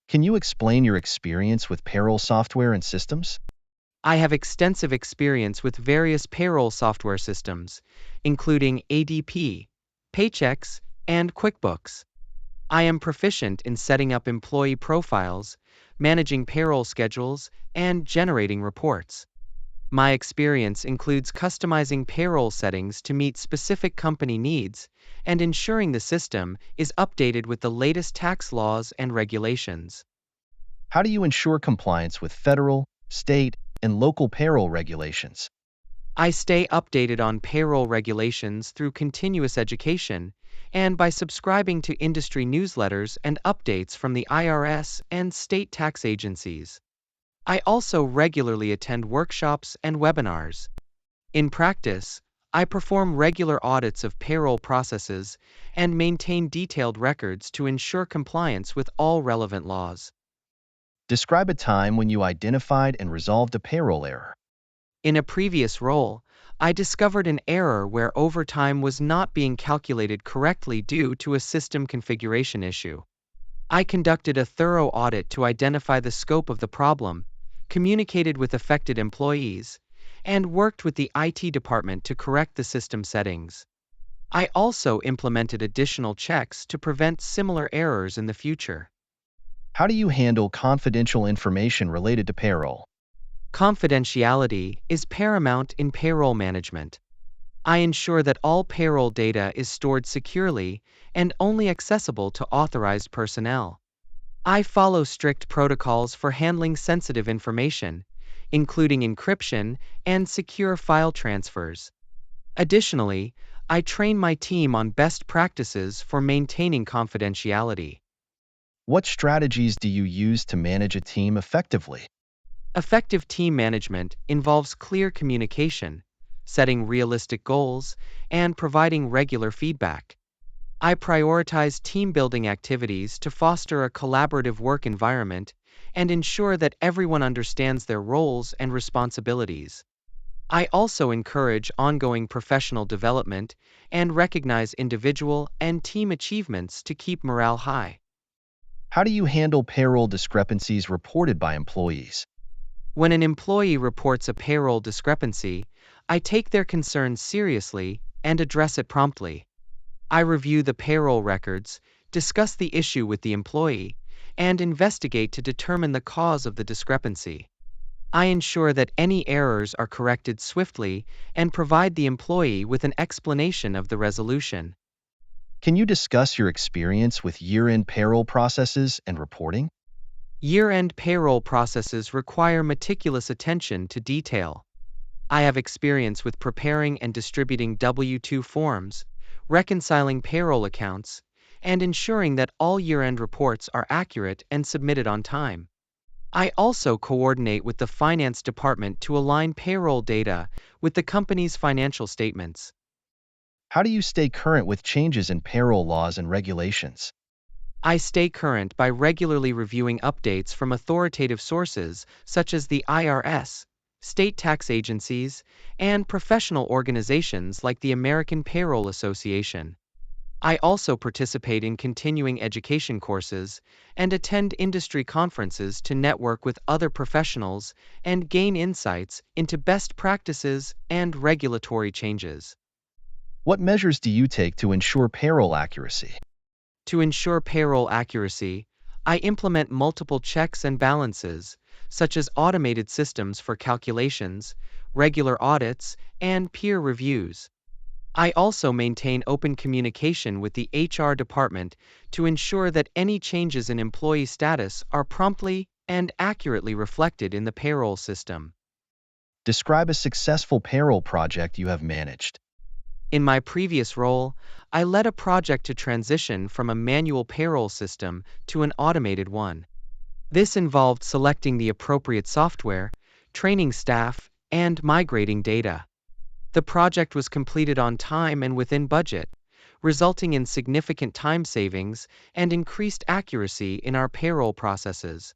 Can you explain your experience with payroll software and systems? I have extensive experience with various payroll software systems, including ADP, Paychex, and QuickBooks. I am proficient in setting up employee profiles, managing payroll schedules, and generating reports. My experience includes customizing payroll settings to meet specific company needs and ensuring the system is updated with the latest tax laws and regulations. How do you ensure compliance with federal, state, and local payroll regulations? I stay updated on payroll regulations through continuous education and by subscribing to industry newsletters and updates from the IRS and state tax agencies. I also regularly attend workshops and webinars. In practice, I perform regular audits of payroll processes and maintain detailed records to ensure compliance with all relevant laws. Describe a time when you identified and resolved a payroll error. In a previous role, I discovered an error where overtime was not being calculated correctly due to a system configuration issue. I conducted a thorough audit to identify the scope of the problem, communicated with affected employees, and worked with the IT department to correct the system settings. I also implemented additional checks to prevent similar errors in the future. How do you handle confidential information related to payroll? Confidentiality is paramount in payroll management. I ensure that all payroll data is stored securely and only accessible to authorized personnel. I follow strict protocols for handling sensitive information, including encryption and secure file transfers. Additionally, I train my team on best practices for maintaining confidentiality. What strategies do you use to manage a team effectively? Effective team management involves clear communication, setting realistic goals, and providing regular feedback. I prioritize team building activities to foster a collaborative work environment and ensure that everyone understands their roles and responsibilities. I also encourage ongoing professional development and recognize individual and team achievements to keep morale high. How do you handle payroll discrepancies reported by employees? When an employee reports a payroll discrepancy, I take their concerns seriously and address it promptly. I review the payroll records, discuss the issue with the employee, and investigate to determine the cause of the discrepancy. I ensure that any errors are corrected swiftly and provide the employee with an explanation of the resolution. Can you discuss your experience with year-end payroll processes and reporting? Year-end payroll processes require meticulous attention to detail. I have experience with preparing and distributing W-2 forms, reconciling payroll accounts, and ensuring that all year-end reports are accurate and submitted on time. I also coordinate with the finance department to align payroll data with the company's financial statements. How do you stay current with changes in payroll laws and regulations? I stay current by regularly reviewing updates from authoritative sources such as the IRS, state tax agencies, and professional organizations like the American Payroll Association. I also participate in continuing education courses and attend industry conferences to network with other professionals and gain insights into best practices and regulatory changes. What measures do you take to ensure payroll accuracy? To ensure payroll accuracy, I implement multiple checks and balances, such as automated systems for calculations, regular audits, and peer reviews. I also maintain open communication with the HR department to ensure that any changes in employee status are promptly and accurately reflected in the payroll system. Describe a successful payroll project you have managed. In my previous role, I led a project to transition from a manual payroll system to an automated one. This involved selecting the appropriate software, training staff, and migrating data. The project was completed on time and within budget, resulting in significant time savings and increased accuracy in our payroll processes.